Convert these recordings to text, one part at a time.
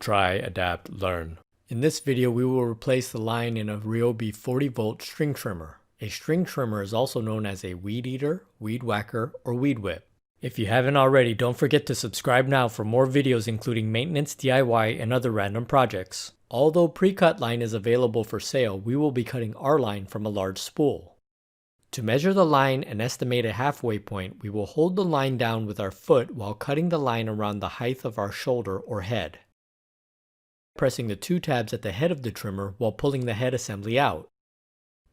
Try, adapt, learn. In this video, we will replace the line in a Ryobi 40-volt string trimmer. A string trimmer is also known as a weed eater, weed whacker, or weed whip. If you haven't already, don't forget to subscribe now for more videos including maintenance, DIY, and other random projects. Although pre-cut line is available for sale, we will be cutting our line from a large spool. To measure the line and estimate a halfway point, we will hold the line down with our foot while cutting the line around the height of our shoulder or head. Pressing the two tabs at the head of the trimmer while pulling the head assembly out.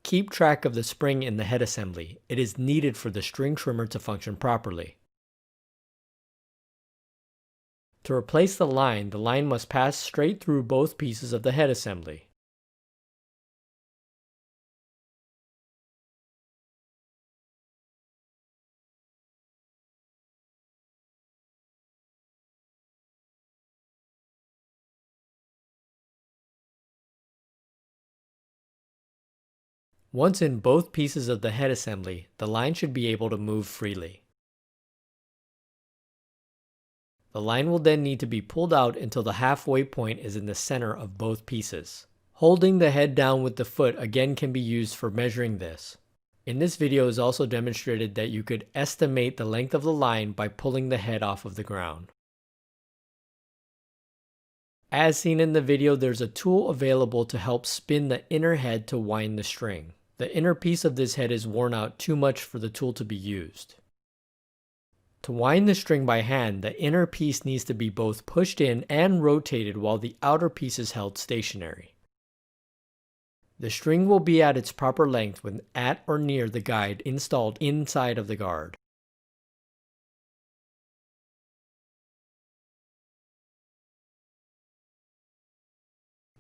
Keep track of the spring in the head assembly. It is needed for the string trimmer to function properly. To replace the line must pass straight through both pieces of the head assembly. Once in both pieces of the head assembly, the line should be able to move freely. The line will then need to be pulled out until the halfway point is in the center of both pieces. Holding the head down with the foot again can be used for measuring this. In this video is also demonstrated that you could estimate the length of the line by pulling the head off of the ground. As seen in the video, there's a tool available to help spin the inner head to wind the string. The inner piece of this head is worn out too much for the tool to be used. To wind the string by hand, the inner piece needs to be both pushed in and rotated while the outer piece is held stationary. The string will be at its proper length when at or near the guide installed inside of the guard.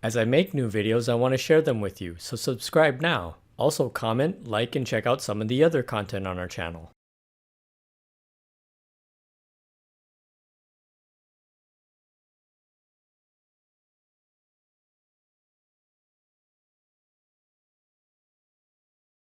As I make new videos, I want to share them with you, so subscribe now. Also comment, like, and check out some of the other content on our channel.